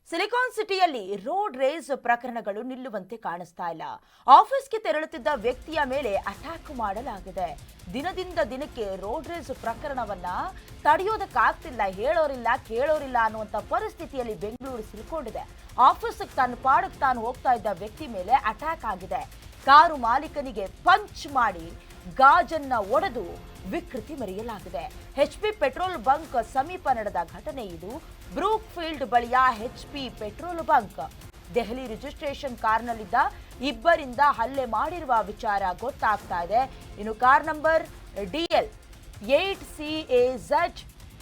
Silicon ಸಿಟಿಯಲ್ಲಿ road race ಪ್ರಕರಣಗಳು ನಿಲ್ಲುವಂತೆ ಕಾಣಿಸ್ತಾ ಇಲ್ಲ. ಆಫೀಸ್ಗೆ ತೆರಳುತ್ತಿದ್ದ ವ್ಯಕ್ತಿಯ ಮೇಲೆ ಅಟ್ಯಾಕ್ ಮಾಡಲಾಗಿದೆ. ದಿನದಿಂದ ದಿನಕ್ಕೆ ರೋಡ್ ರೇಸ್ ಪ್ರಕರಣವನ್ನ ತಡೆಯೋದಕ್ಕಾಗ್ತಿಲ್ಲ. ಹೇಳೋರಿಲ್ಲ ಕೇಳೋರಿಲ್ಲ ಅನ್ನುವಂಥ ಪರಿಸ್ಥಿತಿಯಲ್ಲಿ ಬೆಂಗಳೂರು ಸಿಲುಕೊಂಡಿದೆ. ಆಫೀಸ್ಗೆ ತನ್ನ ಪಾಡಕ್ಕೆ ತಾನು ಹೋಗ್ತಾ ಇದ್ದ ವ್ಯಕ್ತಿ ಮೇಲೆ ಅಟ್ಯಾಕ್ ಆಗಿದೆ. ಕಾರು ಮಾಲೀಕನಿಗೆ ಪಂಚ್ ಮಾಡಿ ಗಾಜನ್ನ ಒಡೆದು ವಿಕೃತಿ ಮೆರೆಯಲಾಗಿದೆ. HP ಪೆಟ್ರೋಲ್ ಬಂಕ್ ಸಮೀಪ ನಡೆದ ಘಟನೆ ಇದು. ಬ್ರೂಕ್ ಫೀಲ್ಡ್ ಬಳಿಯ HP petrol bunk. Delhi registration ಕಾರ್ನಲ್ಲಿದ್ದ ಇಬ್ಬರಿಂದ ಹಲ್ಲೆ ಮಾಡಿರುವ ವಿಚಾರ ಗೊತ್ತಾಗ್ತಾ ಇದೆ. ಇನ್ನು ಕಾರ್ ನಂಬರ್ DL 8CAZ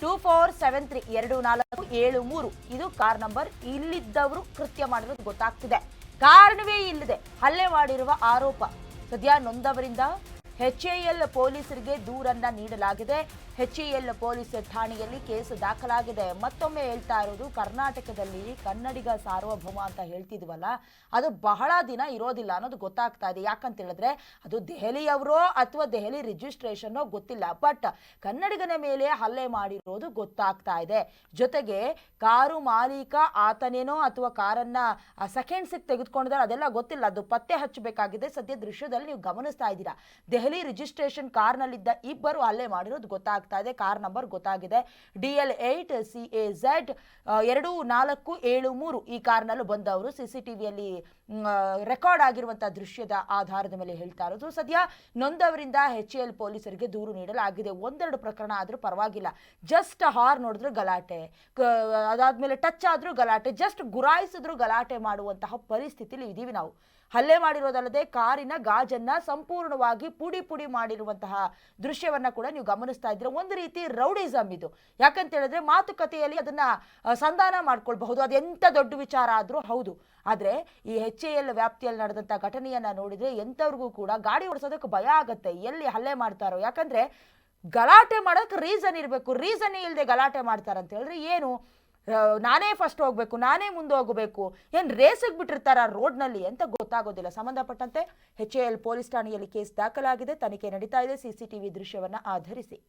2473 2473 ಇದು ಕಾರ್ ನಂಬರ್. ಇಲ್ಲಿದ್ದವರು ಕೃತ್ಯ ಮಾಡಿರೋದು ಗೊತ್ತಾಗ್ತಿದೆ. ಕಾರಣವೇ ಇಲ್ಲದೆ ಹಲ್ಲೆ ಮಾಡಿರುವ ಆರೋಪ. ಸದ್ಯ ನೊಂದವರಿಂದ HAL ಪೊಲೀಸರಿಗೆ ದೂರನ್ನ ನೀಡಲಾಗಿದೆ. HAL ಪೊಲೀಸ್ ಠಾಣೆಯಲ್ಲಿ ಕೇಸು ದಾಖಲಾಗಿದೆ. ಮತ್ತೊಮ್ಮೆ ಹೇಳ್ತಾ ಇರೋದು, ಕರ್ನಾಟಕದಲ್ಲಿ ಕನ್ನಡಿಗ ಸಾರ್ವಭೌಮ ಅಂತ ಹೇಳ್ತಿದ್ವಲ್ಲ, ಅದು ಬಹಳ ದಿನ ಇರೋದಿಲ್ಲ ಅನ್ನೋದು ಗೊತ್ತಾಗ್ತಾ ಇದೆ. ಯಾಕಂತ ಹೇಳಿದ್ರೆ ಅದು ದೆಹಲಿಯವರೋ ಅಥವಾ ದೆಹಲಿ ರಿಜಿಸ್ಟ್ರೇಷನ್ನೋ ಗೊತ್ತಿಲ್ಲ, ಬಟ್ ಕನ್ನಡಿಗನ ಮೇಲೆ ಹಲ್ಲೆ ಮಾಡಿರೋದು ಗೊತ್ತಾಗ್ತಾ ಇದೆ. ಜೊತೆಗೆ ಕಾರು ಮಾಲೀಕ ಆತನೇನೋ ಅಥವಾ ಕಾರನ್ನ ಸೆಕೆಂಡ್ಸಿಗೆ ತೆಗೆದುಕೊಂಡಿದ್ದಾರೆ, ಅದೆಲ್ಲ ಗೊತ್ತಿಲ್ಲ. ಅದು ಪತ್ತೆ ಹಚ್ಚಬೇಕಾಗಿದೆ. ಸದ್ಯ ದೃಶ್ಯದಲ್ಲಿ ನೀವು ಗಮನಿಸ್ತಾ ಇದ್ದೀರಾ. ದೆಹಲಿ ರಿಜಿಸ್ಟ್ರೇಷನ್ ಕಾರ್ನಲ್ಲಿದ್ದ ಇಬ್ಬರು ಹಲ್ಲೆ ಮಾಡಿರೋದು ಗೊತ್ತಾಗ್ತಾ ಇದೆ. ಕಾರ್ ನಂಬರ್ ಗೊತ್ತಾಗಿದೆ. DL 8CAZ 2473 ಈ ಕಾರ್ನಲ್ಲೂ ಬಂದವರು. CCTVಯಲ್ಲಿ ರೆಕಾರ್ಡ್ ಆಗಿರುವಂತಹ ದೃಶ್ಯದ ಆಧಾರದ ಮೇಲೆ ಹೇಳ್ತಾ ಇರೋದು. ಸದ್ಯ ನೊಂದವರಿಂದ HAL ಪೊಲೀಸರಿಗೆ ದೂರು ನೀಡಲಾಗಿದೆ. ಒಂದೆರಡು ಪ್ರಕರಣ ಆದ್ರೂ ಪರವಾಗಿಲ್ಲ. ಜಸ್ಟ್ ಹಾರ್ನ್ ನೋಡಿದ್ರು ಗಲಾಟೆ, ಅದಾದ್ಮೇಲೆ ಟಚ್ ಆದ್ರೂ ಗಲಾಟೆ, ಜಸ್ಟ್ ಗುರಾಯಿಸಿದ್ರು ಗಲಾಟೆ ಮಾಡುವಂತಹ ಪರಿಸ್ಥಿತಿಲಿ ಇದೀವಿ ನಾವು. ಹಲ್ಲೆ ಮಾಡಿರೋದಲ್ಲದೆ ಕಾರಿನ ಗಾಜನ್ನ ಸಂಪೂರ್ಣವಾಗಿ ಪುಡಿ ಪುಡಿ ಮಾಡಿರುವಂತಹ ದೃಶ್ಯವನ್ನ ಕೂಡ ನೀವು ಗಮನಿಸ್ತಾ ಇದ್ದೀರಾ. ಒಂದು ರೀತಿ ರೌಡಿಸಮ್ ಇದು. ಯಾಕಂತ ಹೇಳಿದ್ರೆ ಮಾತುಕತೆಯಲ್ಲಿ ಅದನ್ನ ಸಂಧಾನ ಮಾಡ್ಕೊಳ್ಬಹುದು, ಅದೆಂತ ದೊಡ್ಡ ವಿಚಾರ ಆದ್ರೂ ಹೌದು. ಆದ್ರೆ ಈ HAL ವ್ಯಾಪ್ತಿಯಲ್ಲಿ ನಡೆದಂತ ಘಟನೆಯನ್ನ ನೋಡಿದ್ರೆ ಎಂತವ್ರಿಗೂ ಕೂಡ ಗಾಡಿ ಓಡಿಸೋದಕ್ಕೆ ಭಯ ಆಗತ್ತೆ. ಎಲ್ಲಿ ಹಲ್ಲೆ ಮಾಡ್ತಾರೋ, ಯಾಕಂದ್ರೆ ಗಲಾಟೆ ಮಾಡೋಕೆ ರೀಸನ್ ಇರಬೇಕು. ರೀಸನ್ ಇಲ್ಲದೆ ಗಲಾಟೆ ಮಾಡ್ತಾರಂತ ಹೇಳಿದ್ರೆ ಏನು, ನಾನೇ ಫಸ್ಟ್ ಹೋಗ್ಬೇಕು, ನಾನೇ ಮುಂದೆ ಹೋಗಬೇಕು, ಏನ್ ರೇಸಿಗೆ ಬಿಟ್ಟಿರ್ತಾರ ರೋಡ್ನಲ್ಲಿ ಅಂತ ಗೊತ್ತಾಗೋದಿಲ್ಲ. ಸಂಬಂಧಪಟ್ಟಂತೆ HAL ಪೊಲೀಸ್ ಠಾಣೆಯಲ್ಲಿ ಕೇಸ್ ದಾಖಲಾಗಿದೆ. ತನಿಖೆ ನಡೀತಾ ಇದೆ CCTV ದೃಶ್ಯವನ್ನ ಆಧರಿಸಿ.